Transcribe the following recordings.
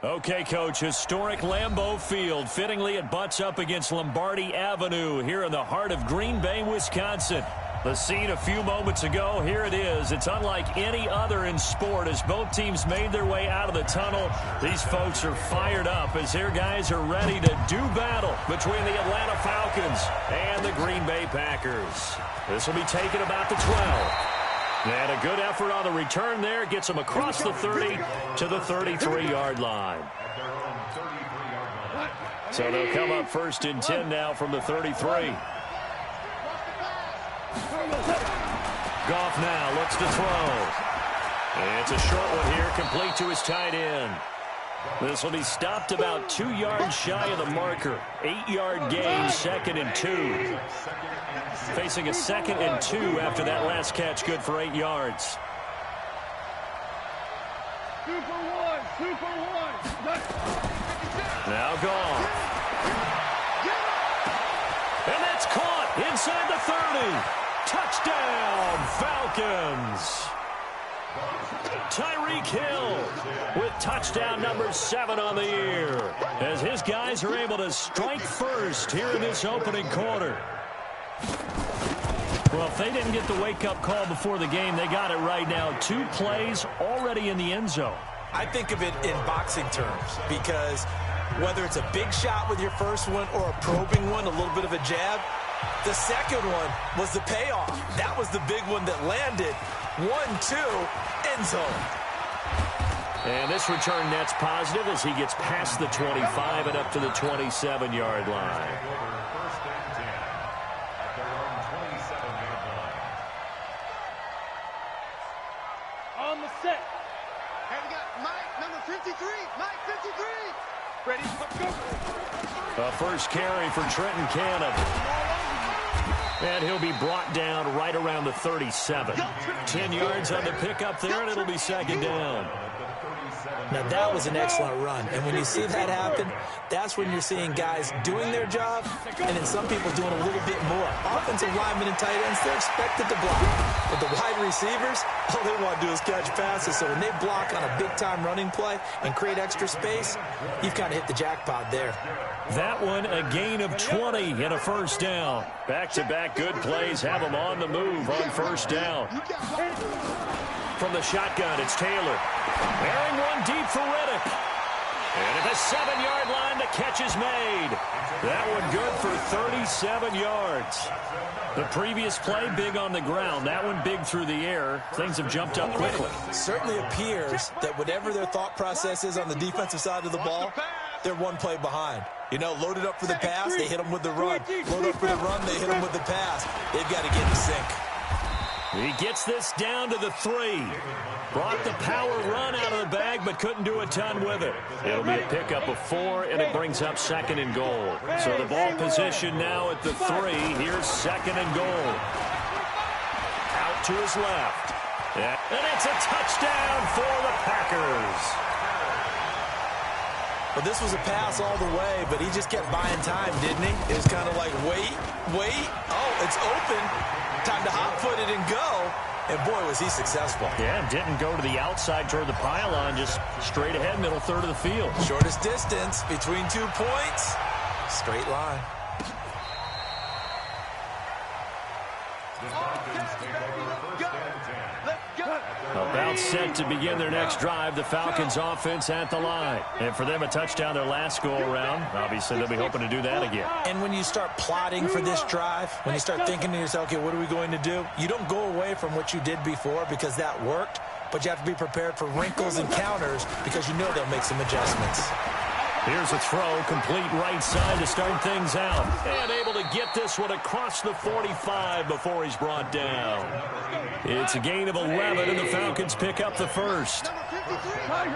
Okay, Coach, historic Lambeau Field. Fittingly, it butts up against Lombardi Avenue here in the heart of Green Bay, Wisconsin. The scene a few moments ago, here it is. It's unlike any other in sport as both teams made their way out of the tunnel. These folks are fired up as their guys are ready to do battle between the Atlanta Falcons and the Green Bay Packers. This will be taken about the 12. And a good effort on the return there. Gets them across the 30 to the 33-yard line. So they'll come up first and 10 now from the 33. Goff now looks to throw. And it's a short one here, complete to his tight end. This will be stopped about 2 yards shy of the marker. 8-yard gain, 2nd and 2. Facing a 2nd and 2 after that last catch, good for 8 yards. Now Goff. And that's caught inside the 30. Touchdown, Falcons. Tyreek Hill with touchdown number 7 on the year as his guys are able to strike first here in this opening quarter. Well, if they didn't get the wake-up call before the game, they got it right now. 2 plays already in the end zone. I think of it in boxing terms because whether it's a big shot with your first one or a probing one, a little bit of a jab, the second one was the payoff. That was the big one that landed. 1-2, end zone. And this return net's positive as he gets past the 25 and up to the 27-yard line. On the set. Hey, we got Mike, number 53. Mike, 53. Ready, let's go. A first carry for Trenton Cannon. And he'll be brought down right around the 37. 10 yards on the pickup there, and it'll be 2nd down. Now, that was an excellent run. And when you see that happen, that's when you're seeing guys doing their job and then some people doing a little bit more. Offensive linemen and tight ends, they're expected to block. But the wide receivers, all they want to do is catch passes. So when they block on a big-time running play and create extra space, you've kind of hit the jackpot there. That one, a gain of 20 and a first down. Back-to-back good plays have them on the move on first down. From the shotgun, it's Taylor. Bearing one deep for Riddick. And at the 7-yard line, the catch is made. That one good for 37 yards. The previous play, big on the ground. That one big through the air. Things have jumped up quickly. It certainly appears that whatever their thought process is on the defensive side of the ball, they're one play behind. You know, loaded up for the pass, they hit them with the run. Load up for the run, they hit them with the pass. They've got to get in sync. He gets this down to the 3. Brought the power run out of the bag, but couldn't do a ton with it. It'll be a pickup of 4, and it brings up 2nd and goal. So the ball position now at the 3. Here's 2nd and goal. Out to his left. And it's a touchdown for the Packers. Well, this was a pass all the way, but he just kept buying time, didn't he? It was kind of like, wait. Oh, it's open. Time to hot-foot it and go. And, boy, was he successful. Yeah, didn't go to the outside toward the pylon, just straight ahead, middle third of the field. Shortest distance between 2 points. Straight line. About set to begin their next drive, the Falcons offense at the line. And for them, a touchdown their last go-around. Obviously, they'll be hoping to do that again. And when you start plotting for this drive, when you start thinking to yourself, okay, what are we going to do? You don't go away from what you did before because that worked, but you have to be prepared for wrinkles and counters because you know they'll make some adjustments. Here's a throw, complete right side to start things out. And able to get this one across the 45 before he's brought down. It's a gain of 11, and the Falcons pick up the first. Tiger.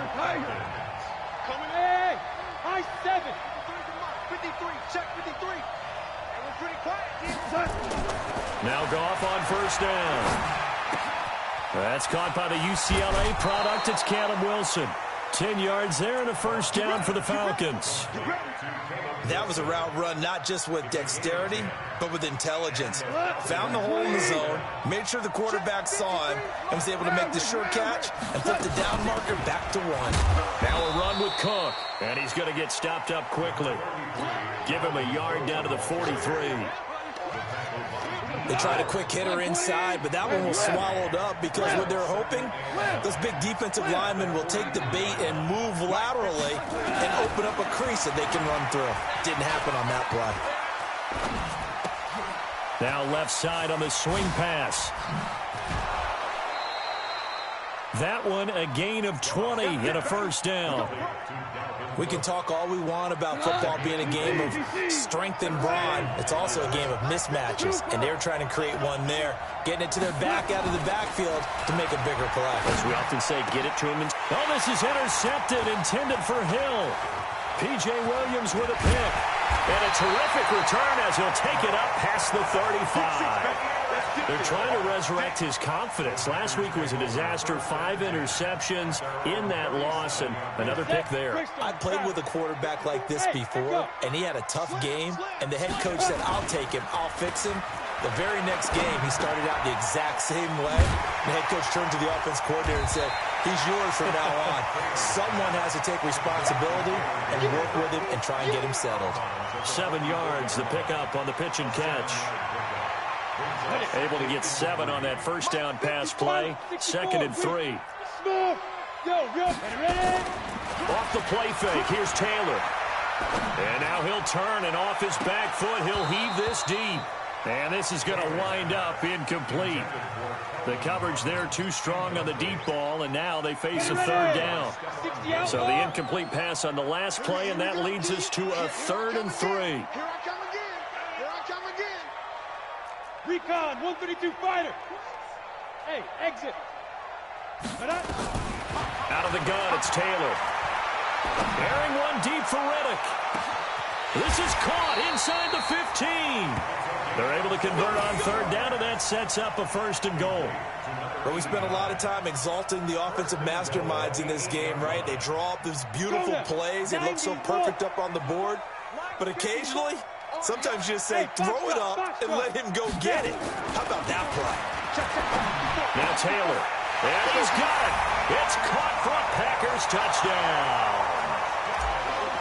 Coming in. High 7. 53. Check 53. That was pretty quiet. Now Goff on first down. That's caught by the UCLA product. It's Callum Wilson. 10 yards there and a first down for the Falcons. That was a route run not just with dexterity, but with intelligence. Found the hole in the zone, made sure the quarterback saw him, and was able to make the sure catch and flip the down marker back to 1. Now a run with Cook, and he's going to get stopped up quickly. Give him a yard down to the 43. They tried a quick hitter inside, but that one was swallowed up because what they're hoping, those big defensive linemen will take the bait and move laterally and open up a crease that they can run through. Didn't happen on that play. Now left side on the swing pass. That one a gain of 20 and a first down. We can talk all we want about football being a game of strength and brawn. It's also a game of mismatches, and they're trying to create one there, getting it to their back out of the backfield to make a bigger play. As we often say, get it to him. Oh, this is intercepted, intended for Hill. P.J. Williams with a pick. And a terrific return as he'll take it up past the 35. They're trying to resurrect his confidence. Last week was a disaster. 5 interceptions in that loss, and another pick there. I played with a quarterback like this before, and he had a tough game, and the head coach said, I'll take him, I'll fix him. The very next game, he started out the exact same way. The head coach turned to the offense coordinator and said, he's yours from now on. Someone has to take responsibility and work with him and try and get him settled. 7 yards, the pickup on the pitch and catch. Able to get 7 on that first down pass play. 2nd and 3. Off the play fake, here's Taylor. And now he'll turn, and off his back foot, he'll heave this deep. And this is going to wind up incomplete. The coverage there too strong on the deep ball, and now they face a 3rd down. So the incomplete pass on the last play, and that leads us to a 3rd and 3. Here I come again. Here I come again. Recon, 132 fighter. Hey, exit. Out of the gun, it's Taylor. Airing one deep for Reddick. This is caught inside the 15. They're able to convert on 3rd down, and that sets up a 1st and goal. But we spent a lot of time exalting the offensive masterminds in this game, right? They draw up these beautiful plays. They look so perfect up on the board. But occasionally, sometimes you just say, throw it up and let him go get it. How about that play? Now Taylor. And he's got it. It's caught for a Packers touchdown.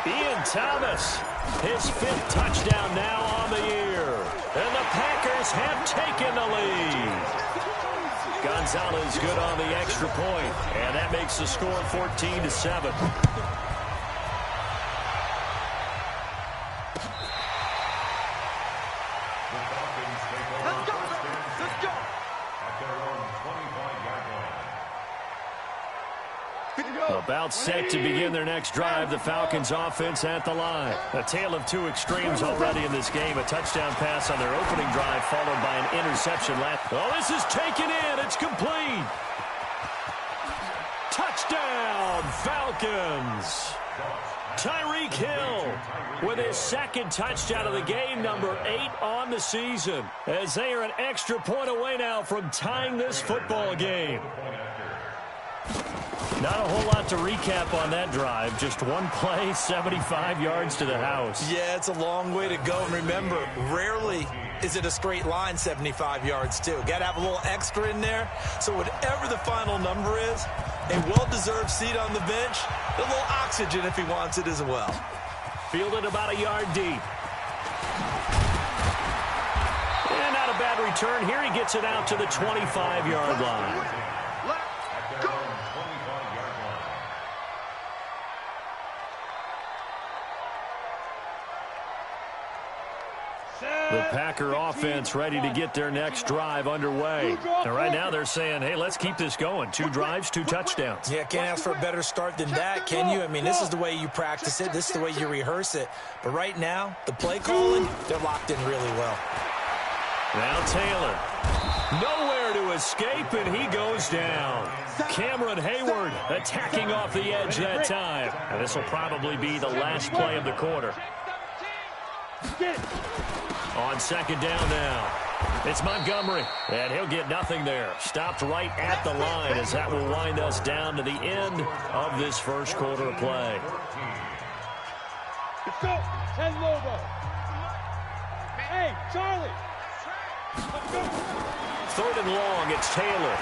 Ian Thomas, his 5th touchdown now on the year. And the Packers have taken the lead. Gonzalez good on the extra point, and that makes the score 14-7. About set to begin their next drive. The Falcons offense at the line. A tale of 2 extremes already in this game. A touchdown pass on their opening drive followed by an interception last. Oh, this is taken in. It's complete. Touchdown, Falcons. Tyreek Hill with his 2nd touchdown of the game, number 8 on the season, as they are an extra point away now from tying this football game. Not a whole lot to recap on that drive. Just one play, 75 yards to the house. Yeah, it's a long way to go. And remember, rarely is it a straight line 75 yards, too. Got to have a little extra in there. So whatever the final number is, a well-deserved seat on the bench, a little oxygen if he wants it as well. Fielded about a yard deep. And not a bad return. Here he gets it out to the 25-yard line. The Packer offense ready to get their next drive underway. And right now they're saying, hey, let's keep this going. 2 drives, 2 touchdowns. Yeah, can't ask for a better start than that, can you? I mean, this is the way you practice it. This is the way you rehearse it. But right now, the play calling, they're locked in really well. Now Taylor. Nowhere to escape, and he goes down. Cameron Hayward attacking off the edge that time. And this will probably be the last play of the quarter. On 2nd down now. It's Montgomery, and he'll get nothing there. Stopped right at the line as that will wind us down to the end of this first quarter of play. Let's go. 10 Lobo. Hey, Charlie. Let's go. 3rd and long, it's Taylor.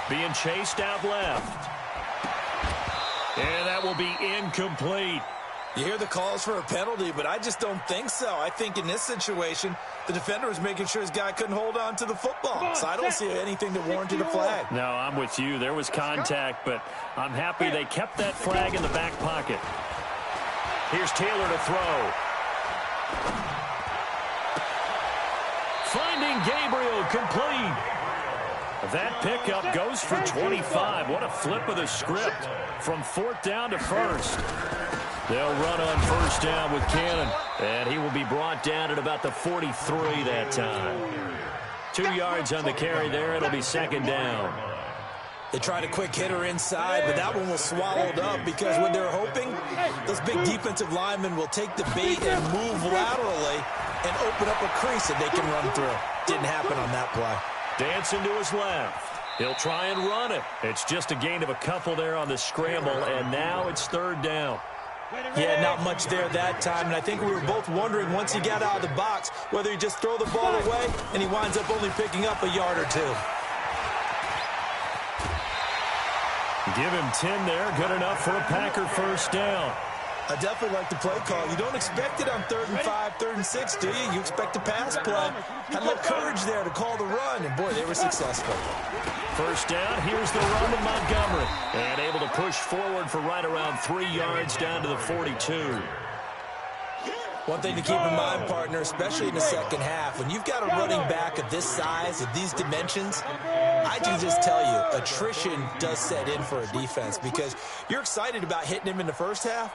Being chased out left. And that will be incomplete. You hear the calls for a penalty, but I just don't think so. I think in this situation, the defender was making sure his guy couldn't hold on to the football. So I don't see anything that warranted a flag. No, I'm with you. There was contact, but I'm happy they kept that flag in the back pocket. Here's Taylor to throw. Finding Gabriel complete. That pickup goes for 25. What a flip of the script from 4th down to 1st. They'll run on 1st down with Cannon, and he will be brought down at about the 43 that time. 2 yards on the carry there. It'll be 2nd down. They tried a quick hitter inside, but that one was swallowed up because when they're hoping, those big defensive linemen will take the bait and move laterally and open up a crease that they can run through. Didn't happen on that play. Dancing to his left. He'll try and run it. It's just a gain of a couple there on the scramble, and now it's 3rd down. Yeah, not much there that time, and I think we were both wondering once he got out of the box whether he just throw the ball away, and he winds up only picking up a yard or 2. Give him 10 there. Good enough for a Packer 1st down. I definitely like the play call. You don't expect it on 3rd and 5, 3rd and 6, do you? You expect a pass play. Had a little courage there to call the run, and boy, they were successful. 1st down, here's the run with Montgomery. And able to push forward for right around 3 yards down to the 42. One thing to keep in mind, partner, especially in the second half, when you've got a running back of this size, of these dimensions, I can just tell you, attrition does set in for a defense because you're excited about hitting him in the first half.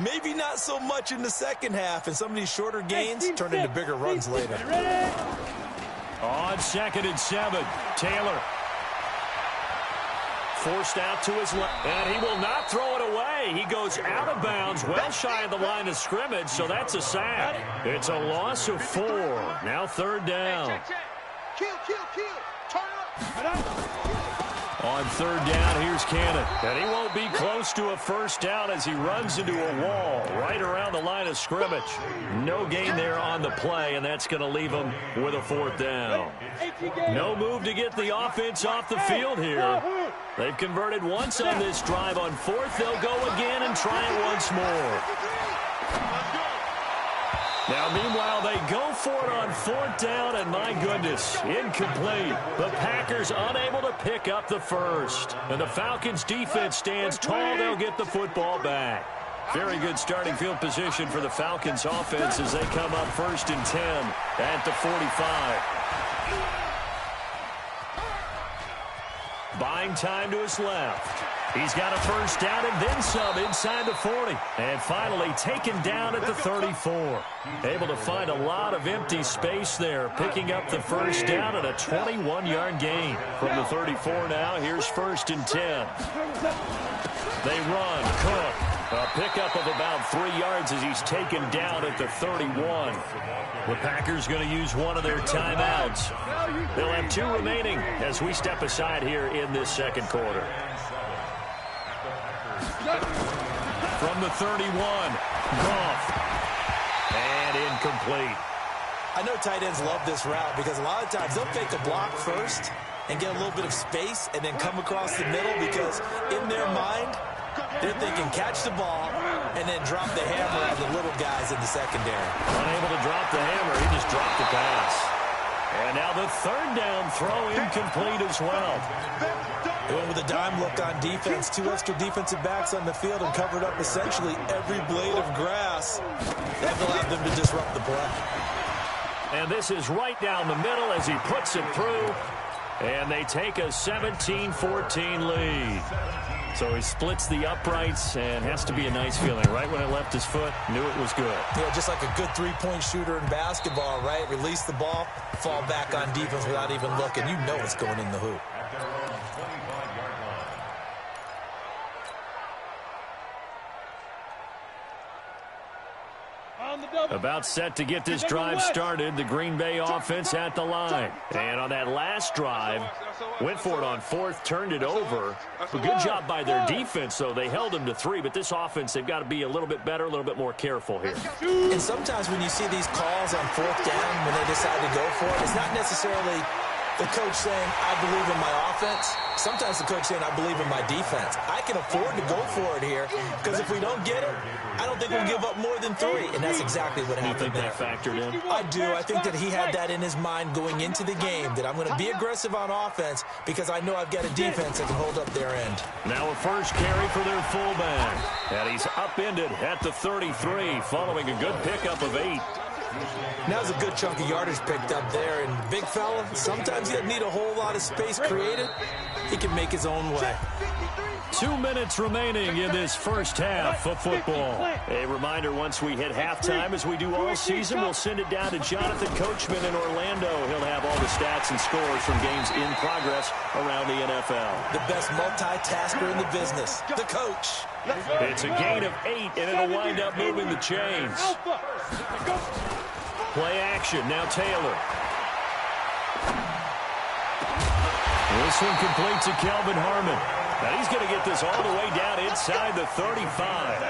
Maybe not so much in the second half, and some of these shorter gains turn into bigger runs later. On 2nd and 7, Taylor. Forced out to his left, and he will not throw it away. He goes out of bounds, well shy of the line of scrimmage, so that's a sack. It's a loss of 4. Now 3rd down. Kill. Turn up. On 3rd down, here's Cannon. And he won't be close to a 1st down as he runs into a wall right around the line of scrimmage. No gain there on the play, and that's going to leave him with a 4th down. No move to get the offense off the field here. They've converted once on this drive. On 4th, they'll go again and try it once more. Now, meanwhile, they go for it on 4th down, and my goodness, incomplete. The Packers unable to pick up the 1st. And the Falcons' defense stands tall. They'll get the football back. Very good starting field position for the Falcons' offense as they come up 1st and 10 at the 45. Buying time to his left. He's got a 1st down and then some inside the 40. And finally taken down at the 34. Able to find a lot of empty space there, picking up the 1st down and a 21-yard gain. From the 34 now, here's 1st and 10. They run. Cook. A pickup of about 3 yards as he's taken down at the 31. The Packers going to use one of their timeouts. They'll have 2 remaining as we step aside here in this second quarter. From the 31, Goff. And incomplete. I know tight ends love this route because a lot of times they'll fake a block first and get a little bit of space and then come across the middle because in their mind, they're thinking catch the ball and then drop the hammer on the little guys in the secondary. Unable to drop the hammer, he just dropped the pass. And now the 3rd down throw incomplete as well. They went with a dime look on defense. 2 extra defensive backs on the field and covered up essentially every blade of grass. That allowed them to disrupt the play. And this is right down the middle as he puts it through. And they take a 17-14 lead. So he splits the uprights and has to be a nice feeling. Right when it left his foot, knew it was good. Yeah, just like a good three-point shooter in basketball, right? Release the ball, fall back on defense without even looking. You know it's going in the hoop. On the double. About set to get this drive started. The Green Bay offense at the line. And on that last drive, went for it on fourth, turned it over. A good job by their defense, though. They held them to 3, but this offense, they've got to be a little bit better, a little bit more careful here. And sometimes when you see these calls on fourth down, when they decide to go for it, it's not necessarily the coach saying, I believe in my offense. Sometimes the coach saying, I believe in my defense. I can afford to go for it here because if we don't get it, I don't think we'll give up more than 3. And that's exactly what happened there. You think that factored in? I do. I think that he had that in his mind going into the game, that I'm going to be aggressive on offense because I know I've got a defense that can hold up their end. Now a first carry for their fullback. And he's upended at the 33 following a good pickup of 8. Now there's a good chunk of yardage picked up there. And big fella, sometimes he doesn't need a whole lot of space created. He can make his own way. 2 minutes remaining in this first half of football. A reminder, once we hit halftime, as we do all season, we'll send it down to Jonathan Coachman in Orlando. He'll have all the stats and scores from games in progress around the NFL. The best multitasker in the business, the coach. It's a gain of 8, and it'll wind up moving the chains. Play action, now Taylor. This one complete to Kelvin Harmon. Now he's going to get this all the way down inside the 35.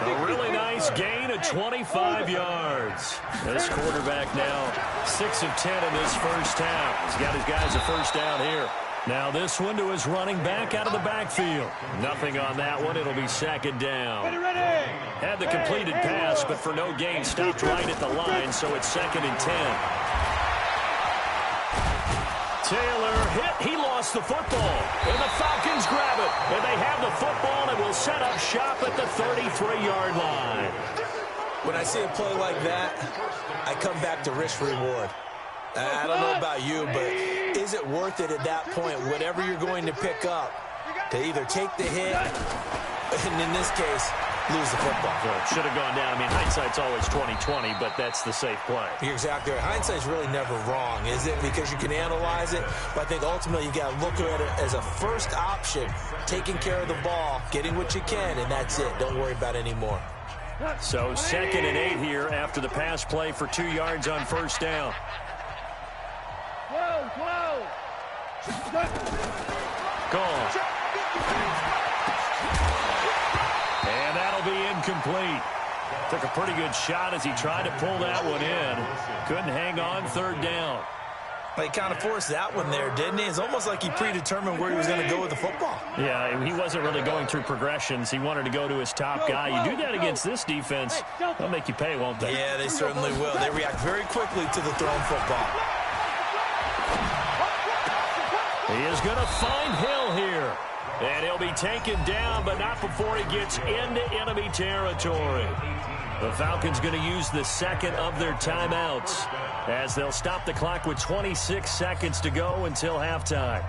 A really nice gain of 25 yards. This quarterback now 6 of 10 in this first half. He's got his guys a first down here. Now this one to his running back out of the backfield. Nothing on that one. It'll be second down. Had the completed pass, but for no gain, stopped right at the line, so it's 2nd and 10. Taylor hit. He lost the football. And the Falcons grab it. And they have the football and will set up shop at the 33-yard line. When I see a play like that, I come back to risk-reward. I don't know about you, but is it worth it at that point, whatever you're going to pick up, to either take the hit, and in this case, lose the football? Well, it should have gone down. I mean, hindsight's always 20/20, but that's the safe play. You're exactly right. Hindsight's really never wrong, is it? Because you can analyze it, but I think ultimately you got to look at it as a first option, taking care of the ball, getting what you can, and that's it. Don't worry about any more. So 2nd and 8 here after the pass play for 2 yards on first down. Gone. And that'll be incomplete. Took a pretty good shot as he tried to pull that one in. Couldn't hang on 3rd down. He kind of forced that one there, didn't he? It's almost like he predetermined where he was going to go with the football. Yeah, he wasn't really going through progressions. He wanted to go to his top guy. You do that against this defense, they'll make you pay, won't they? Yeah, they certainly will. They react very quickly to the thrown football. He is going to find Hill here. And he'll be taken down, but not before he gets into enemy territory. The Falcons going to use the 2nd of their timeouts as they'll stop the clock with 26 seconds to go until halftime.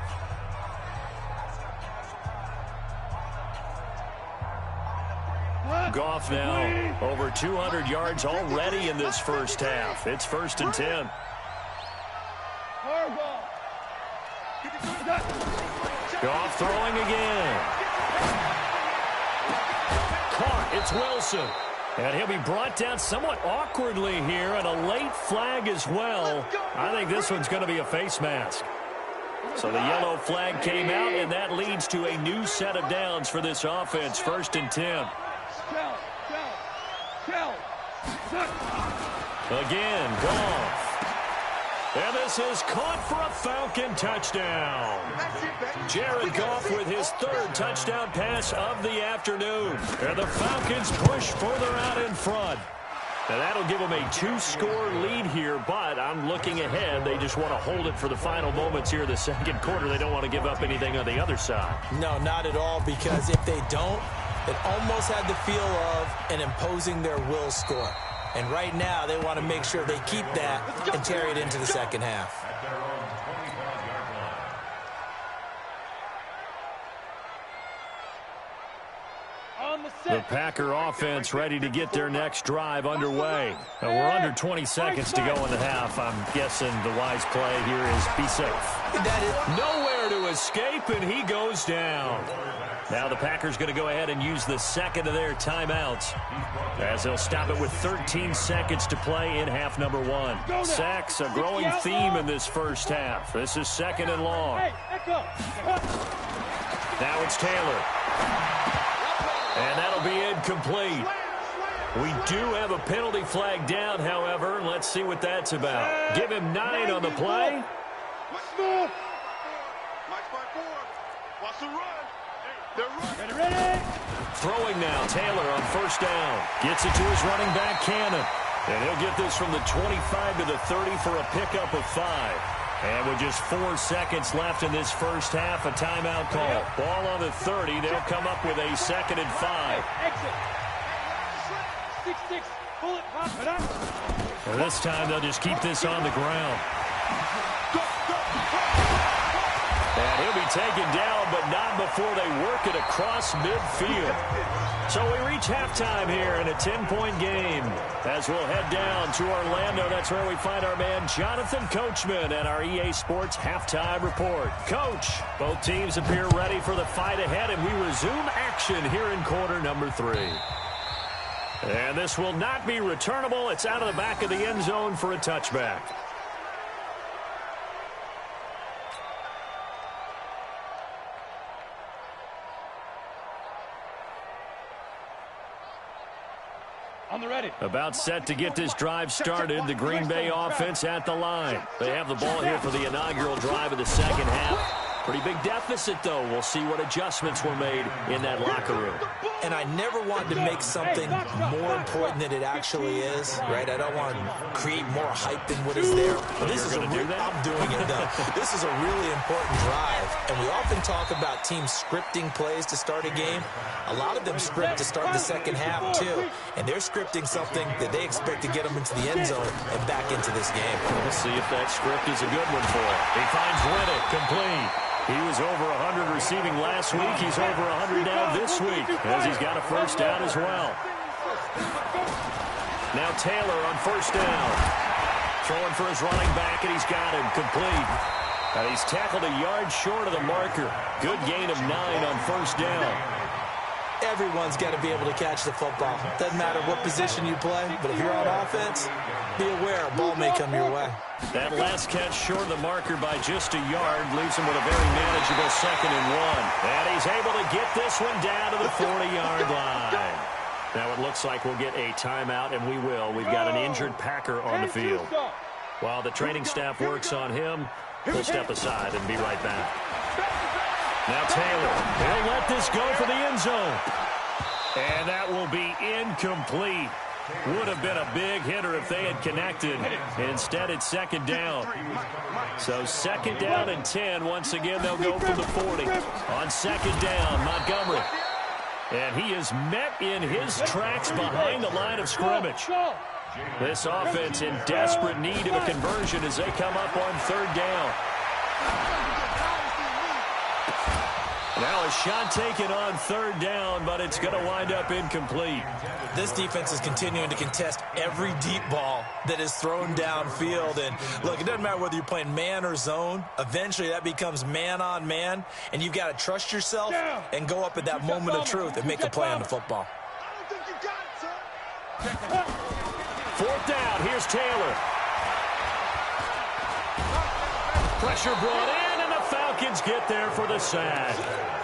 Goff now over 200 yards already in this first half. It's 1st and 10. Goff throwing again. Caught. It's Wilson. And he'll be brought down somewhat awkwardly here, and a late flag as well. I think this one's going to be a face mask. So the yellow flag came out, and that leads to a new set of downs for this offense. 1st and 10. Again, Goff. And this is caught for a Falcon touchdown. Jared Goff with his 3rd touchdown pass of the afternoon. And the Falcons push further out in front. Now that'll give them a 2-score lead here, but I'm looking ahead. They just want to hold it for the final moments here in the 2nd quarter. They don't want to give up anything on the other side. No, not at all, because if they don't, it almost had the feel of an imposing their will score. And right now, they want to make sure they keep that and carry it into the 2nd half. On the set. The Packer offense ready to get their next drive underway. We're under 20 seconds to go in the half. I'm guessing the wise play here is be safe. Nowhere to escape, and he goes down. Now the Packers going to go ahead and use the second of their timeouts, as they'll stop it with 13 seconds to play in half number one. Sacks, a growing theme in this first half. This is second and long. Now it's Taylor. And that'll be incomplete. We do have a penalty flag down, however. Let's see what that's about. Give him 9 on the play. Throwing now, Taylor on first down. Gets it to his running back, Cannon. And he'll get this from the 25 to the 30 for a pickup of 5. And with just 4 seconds left in this first half, a timeout call. Ball on the 30. They'll come up with a second and 5. And this time they'll just keep this on the ground. And he'll be taken down, but not before they work it across midfield. So we reach halftime here in a 10-point game. As we'll head down to Orlando, that's where we find our man Jonathan Coachman at our EA Sports Halftime Report. Coach, both teams appear ready for the fight ahead, and we resume action here in quarter number 3. And this will not be returnable. It's out of the back of the end zone for a touchback. About set to get this drive started. The Green Bay offense at the line. They have the ball here for the inaugural drive of the second half. Pretty big deficit, though. We'll see what adjustments were made in that locker room. And I never want to make something more important than it actually is, right? I don't want to create more hype than what is there. This is I'm doing it, though. This is a really important drive. And we often talk about teams scripting plays to start a game. A lot of them script to start the second half, too. And they're scripting something that they expect to get them into the end zone and back into this game. We'll see if that script is a good one for him. He finds Riddick complete. He was over 100 receiving last week. He's over 100 now this week, as he's got a first down as well. Now Taylor on first down. Throwing for his running back, and he's got him complete. And he's tackled a yard short of the marker. Good gain of 9 on first down. Everyone's got to be able to catch the football. Doesn't matter what position you play, but if you're on offense, be aware a ball may come your way. That last catch short of the marker by just a yard leaves him with a very manageable second and 1. And he's able to get this one down to the 40-yard line. Now it looks like we'll get a timeout, and we will. We've got an injured Packer on the field. While the training staff works on him, we'll step aside and be right back. Now Taylor, he'll let this go for the end zone. And that will be incomplete. Would have been a big hitter if they had connected. Instead, it's second down. So second down and 10. Once again, they'll go from the 40. On second down, Montgomery. And he is met in his tracks behind the line of scrimmage. This offense in desperate need of a conversion as they come up on third down. Now a shot taken on third down, but it's going to wind up incomplete. This defense is continuing to contest every deep ball that is thrown downfield. And look, it doesn't matter whether you're playing man or zone. Eventually that becomes man on man, and you've got to trust yourself and go up at that moment of truth and make a play on the football. Fourth down, here's Taylor. Pressure brought in, and the Falcons get there for the sack.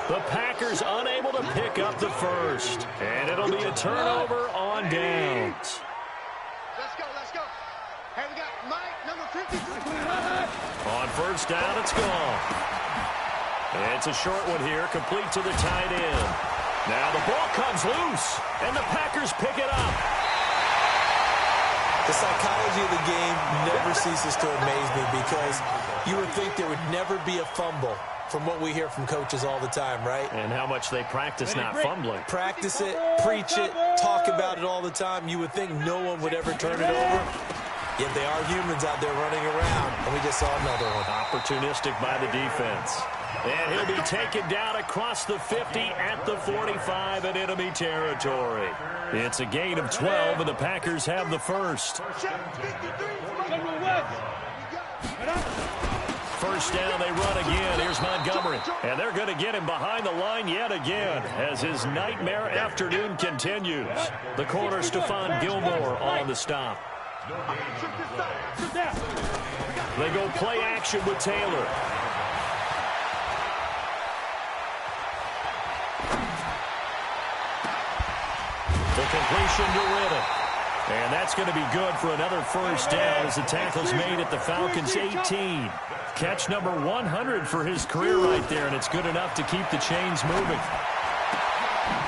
The Packers unable to pick up the first. And it'll be a turnover on downs. Let's go, let's go. Hey, we got Mike, number 53. On first down, it's gone. It's a short one here, complete to the tight end. Now the ball comes loose, and the Packers pick it up. The psychology of the game never ceases to amaze me, because you would think there would never be a fumble from what we hear from coaches all the time, right? And how much they practice not fumbling. Practice it, preach it, talk about it all the time. You would think no one would ever turn it over. Yet they are humans out there running around, and we just saw another one. Opportunistic by the defense. And he'll be taken down across the 50 at the 45 in enemy territory. It's a gain of 12, and the Packers have the first. First down, they run again. Here's Montgomery. And they're going to get him behind the line yet again as his nightmare afternoon continues. The corner, Stephon Gilmore, on the stop. They go play action with Taylor. The completion to Riddick. And that's going to be good for another first down as the tackle's made at the Falcons' 18. Catch number 100 for his career right there, and it's good enough to keep the chains moving.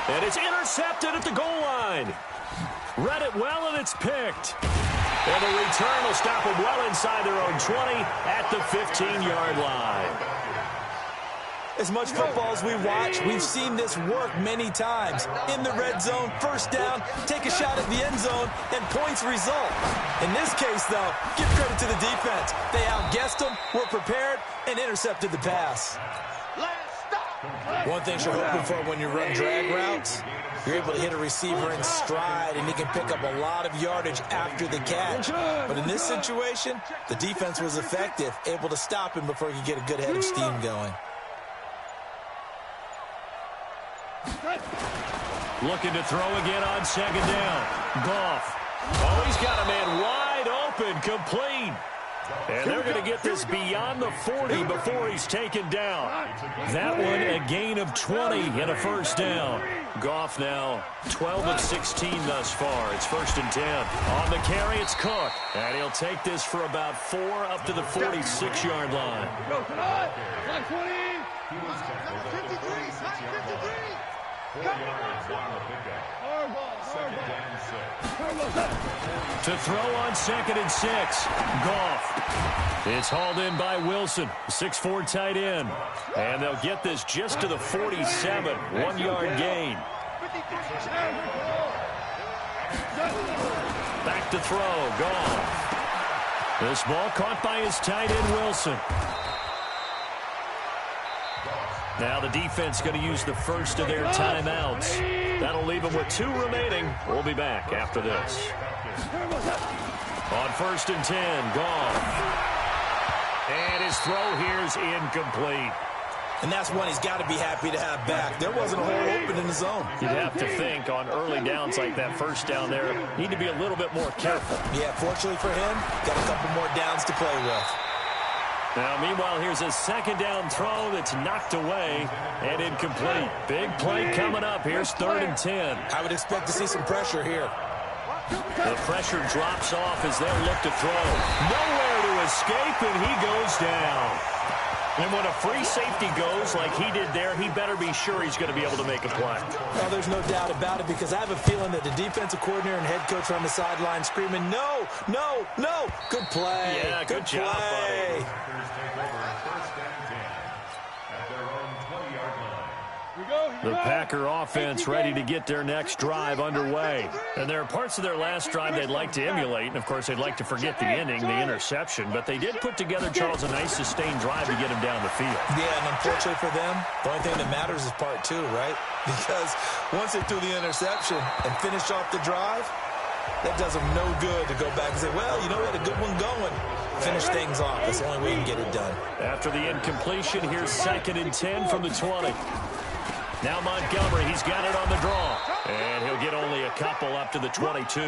And it's intercepted at the goal line. Read it well, and it's picked. And the return will stop them well inside their own 20 at the 15-yard line. As much football as we watch, we've seen this work many times. In the red zone, first down, take a shot at the end zone, and points result. In this case, though, give credit to the defense. They outguessed them, were prepared, and intercepted the pass. One thing you're hoping for when you run drag routes, you're able to hit a receiver in stride, and he can pick up a lot of yardage after the catch. But in this situation, the defense was effective, able to stop him before he could get a good head of steam going. Looking to throw again on second down. Goff. Oh, he's got a man wide open, complete. And they're going to get this beyond the 40 before he's taken down. That one a gain of 20 and a first down. Goff now 12 of 16 thus far. It's 1st and 10. On the carry, it's Cook. And he'll take this for about 4 up to the 46-yard line. To throw on 2nd and 6. Goff. It's hauled in by Wilson, 6'4" tight end. And they'll get this just to the 47, 1-yard gain. Back to throw, Goff. This ball caught by his tight end, Wilson. Now the defense going to use the first of their timeouts. That'll leave them with 2 remaining. We'll be back after this. On 1st and 10, Goff. And his throw here's incomplete. And that's one he's got to be happy to have back. There wasn't a hole open in the zone. You'd have to think on early downs like that first down there, need to be a little bit more careful. Yeah, fortunately for him, got a couple more downs to play with. Now, meanwhile, here's a second down throw that's knocked away and incomplete. Big play coming up. Here's 3rd and 10. I would expect to see some pressure here. The pressure drops off as they look to throw. Nowhere to escape, and he goes down. And when a free safety goes like he did there, he better be sure he's going to be able to make a play. Well, there's no doubt about it, because I have a feeling that the defensive coordinator and head coach are on the sideline screaming, no, no, no. Good play. Yeah, good job, buddy. The Packer offense ready to get their next drive underway. And there are parts of their last drive they'd like to emulate. And, of course, they'd like to forget the ending, the interception. But they did put together, Charles, a nice sustained drive to get him down the field. Yeah, and unfortunately for them, the only thing that matters is part 2, right? Because once they threw the interception and finished off the drive, that does them no good to go back and say, well, you know, we had a good one going. Finish things off. That's the only way you can get it done. After the incompletion, here's 2nd and 10 from the 20. Now Montgomery, he's got it on the draw. And he'll get only a couple up to the 22.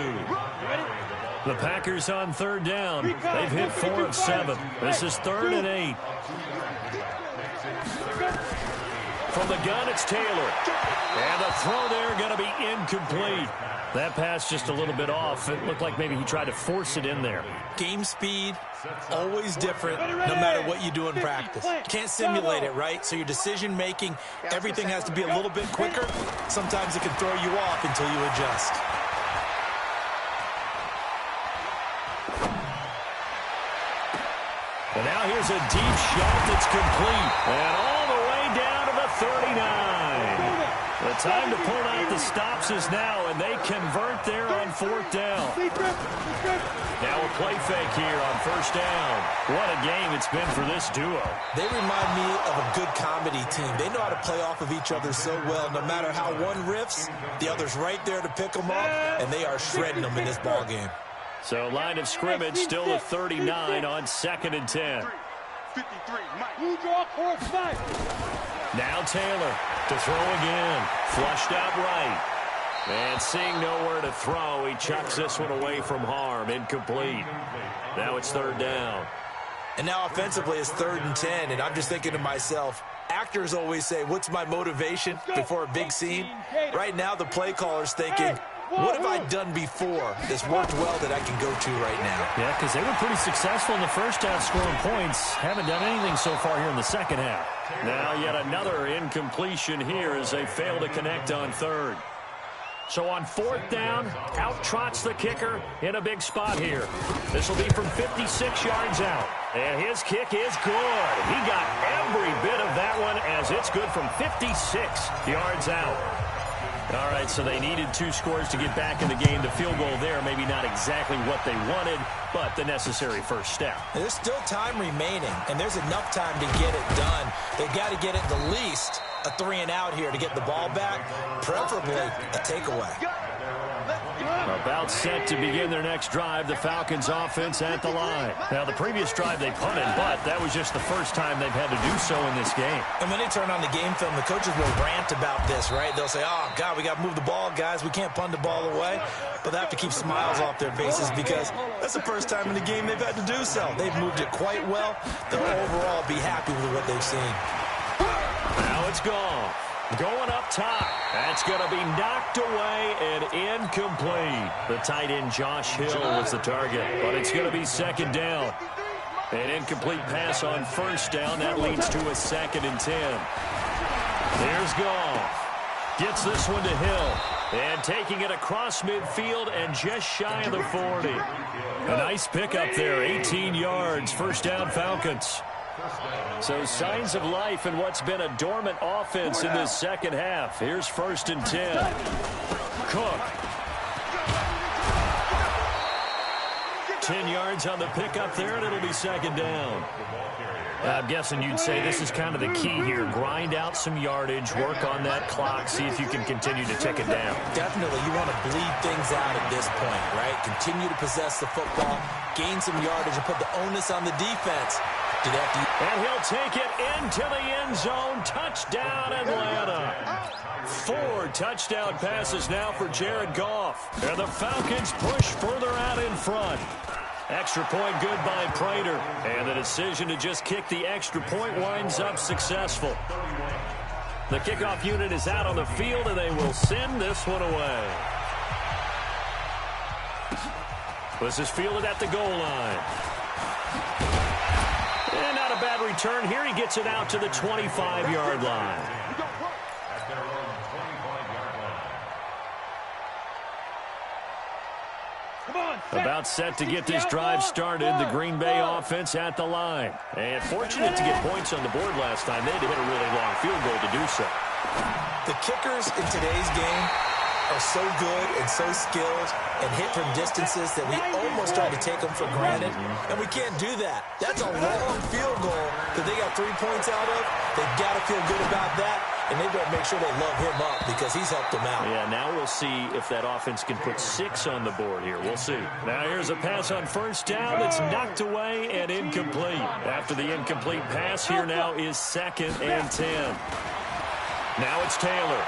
The Packers on 3rd down. They've hit 4 of 7. This is 3rd and 8. From the gun, it's Taylor. And the throw there going to be incomplete. That pass just a little bit off. It looked like maybe he tried to force it in there. Game speed, always different, no matter what you do in practice. Can't simulate it, right? So your decision-making, everything has to be a little bit quicker. Sometimes it can throw you off until you adjust. And now here's a deep shot that's complete. And all the way down to the 39. The The time to pull out the stops is now, and they convert there on 4th down. Now a play fake here on 1st down. What a game it's been for this duo. They remind me of a good comedy team. They know how to play off of each other so well. No matter how one riffs, the other's right there to pick them up, and they are shredding them in this ball game. So line of scrimmage still at 39 on 2nd and 10. 53, Mike. Now Taylor to throw again. Flushed out right. And seeing nowhere to throw, he chucks this one away from harm. Incomplete. Now it's 3rd down. And now offensively it's 3rd and 10, and I'm just thinking to myself, actors always say, what's my motivation before a big scene? Right now the play caller's thinking, what have I done before that's worked well that I can go to right now? Yeah, because they were pretty successful in the first half scoring points. Haven't done anything so far here in the second half. Now yet another incompletion here as they fail to connect on 3rd. So on 4th down, out trots the kicker in a big spot here. This will be from 56 yards out. And his kick is good. He got every bit of that one as it's good from 56 yards out. All right, so they needed 2 scores to get back in the game. The field goal there, maybe not exactly what they wanted, but the necessary first step. There's still time remaining, and there's enough time to get it done. They've got to get it the least a 3-and-out here to get the ball back, preferably a takeaway. About set to begin their next drive, the Falcons offense at the line. Now, the previous drive they punted, but that was just the first time they've had to do so in this game. And when they turn on the game film, the coaches will rant about this, right? They'll say, oh, God, we got to move the ball, guys. We can't punt the ball away. But they have to keep smiles off their faces because that's the first time in the game they've had to do so. They've moved it quite well. They'll overall be happy with what they've seen. Now it's gone. Going up top. That's going to be knocked away and incomplete. The tight end Josh Hill was the target, but it's going to be 2nd down. An incomplete pass on 1st down. That leads to a 2nd and 10. There's Goff. Gets this one to Hill. And taking it across midfield and just shy of the 40. A nice pickup there. 18 yards. 1st down Falcons. So signs of life in what's been a dormant offense in this second half. Here's 1st and 10. Cook. 10 yards on the pickup there, and it'll be 2nd down. I'm guessing you'd say this is kind of the key here. Grind out some yardage, work on that clock, see if you can continue to tick it down. Definitely, you want to bleed things out at this point, right? Continue to possess the football, gain some yardage, and put the onus on the defense. And he'll take it into the end zone. Touchdown, Atlanta. 4 touchdown passes now for Jared Goff. And the Falcons push further out in front. Extra point good by Prater. And the decision to just kick the extra point winds up successful. The kickoff unit is out on the field, and they will send this one away. This is fielded at the goal line. And not a bad return here. He gets it out to the 25-yard line. About set to get this drive started. The Green Bay offense at the line. And fortunate to get points on the board last time. They had to hit a really long field goal to do so. The kickers in today's game are so good and so skilled and hit from distances that we almost try to take them for granted, and we can't do that. That's a long field goal that they got 3 points out of. They've got to feel good about that, and they've got to make sure they love him up because he's helped them out. Yeah, now we'll see if that offense can put 6 on the board here. We'll see. Now here's a pass on 1st down. It's knocked away and incomplete. After the incomplete pass, here now is 2nd and 10. Now it's Taylor.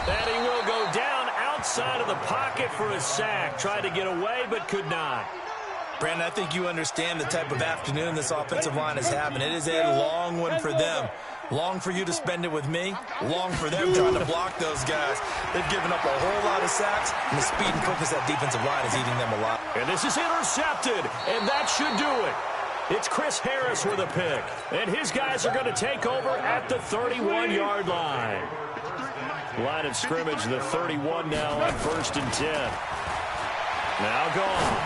And he will go down outside of the pocket for a sack. Tried to get away, but could not. Brandon, I think you understand the type of afternoon this offensive line is having. It is a long one for them. Long for you to spend it with me. Long for them trying to block those guys. They've given up a whole lot of sacks, and the speed and quickness of that defensive line is eating them alive. And this is intercepted, and that should do it. It's Chris Harris with a pick, and his guys are going to take over at the 31-yard line. Line of scrimmage, the 31 now on 1st and 10. Now gone.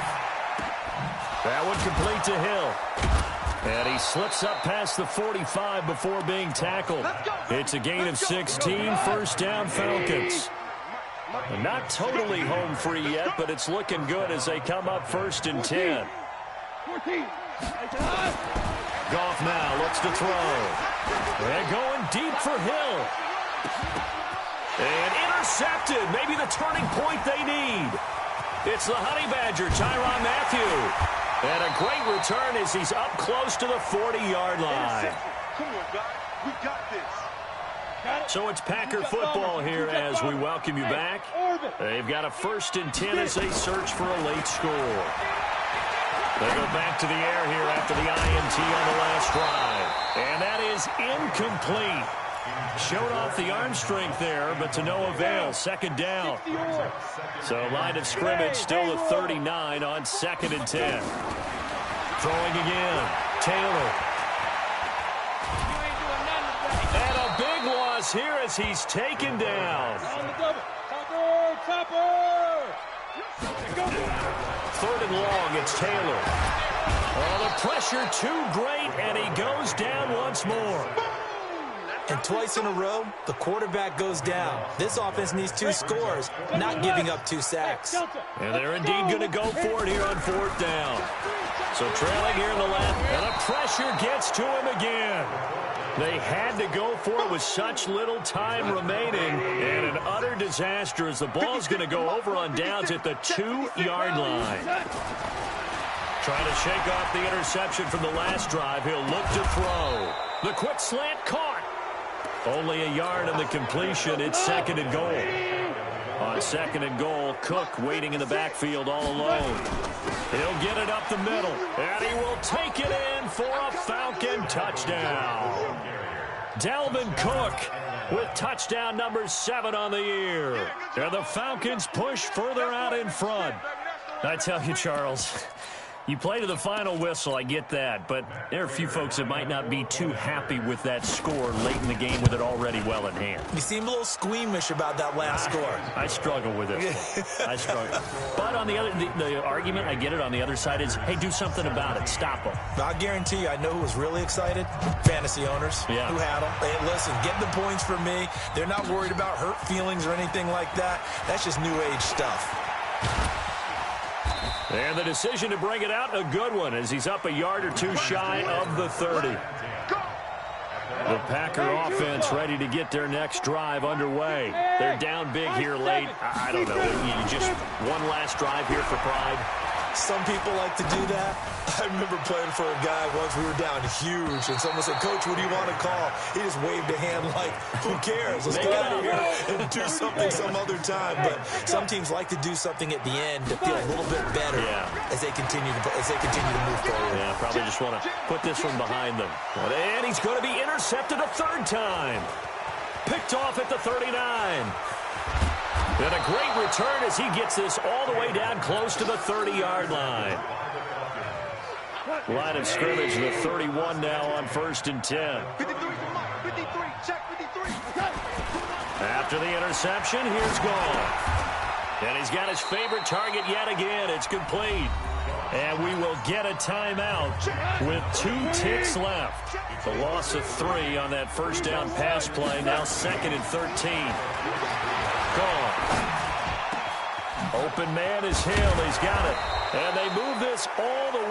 That one complete to Hill. And he slips up past the 45 before being tackled. It's a gain of 16, first down Falcons. Not totally home free yet, but it's looking good as they come up first and 10. Goff now looks to throw. And going deep for Hill. And intercepted. Maybe the turning point they need. It's the Honey Badger, Tyrann Mathieu. And a great return as he's up close to the 40-yard line. Come on, guys. We got this. So it's Packer football here as we welcome you back. They've got a first and 10 as they search for a late score. They go back to the air here after the INT on the last drive. And that is incomplete. Showed off the arm strength there, but to no avail. Second down. So line of scrimmage still at 39 on second and 10. Throwing again. Taylor. And a big loss here as he's taken down. Third and long, it's Taylor. Oh, the pressure too great, and he goes down once more. And twice in a row, the quarterback goes down. This offense needs 2 scores, not giving up 2 sacks. And they're indeed going to go for it here on fourth down. So trailing here in the left, and the pressure gets to him again. They had to go for it with such little time remaining, and an utter disaster as the ball's going to go over on downs at the 2-yard line. Trying to shake off the interception from the last drive. He'll look to throw. The quick slant caught. Only a yard on the completion. It's second and goal. On second and goal, Cook waiting in the backfield all alone. He'll get it up the middle, and he will take it in for a Falcon touchdown. Dalvin Cook with touchdown number 7 on the year. And the Falcons push further out in front. I tell you, Charles, you play to the final whistle, I get that, but there are a few folks that might not be too happy with that score late in the game with it already well in hand. You seem a little squeamish about that last score. I struggle with it. I struggle. But on the other, the argument, I get it, on the other side is, hey, do something about it. Stop them. I guarantee you, I know who was really excited. Fantasy owners who had them. Hey, listen, get the points for me. They're not worried about hurt feelings or anything like that. That's just new age stuff. And the decision to bring it out, a good one, as he's up a yard or 2 shy of the 30. The Packer offense ready to get their next drive underway. They're down big here late. I don't know. You just one last drive here for pride. Some people like to do that. I remember playing for a guy once. We were down huge, and someone said, "Coach, what do you want to call?" He just waved a hand like, "Who cares? Let's get out of here and do something some other time." But some teams like to do something at the end to feel a little bit better as they continue to move forward. Yeah, probably just want to put this one behind them. And he's going to be intercepted a 3rd time. Picked off at the 39. And a great return as he gets this all the way down close to the 30-yard line. Line of scrimmage, the 31 now on 1st and 10. 53, check 53. After the interception, here's Goff. And he's got his favorite target yet again. It's complete. And we will get a timeout with 2 ticks left. The loss of 3 on that first down pass play. Now 2nd and 13. Goff. Open man is Hill. He's got it. And they move this all the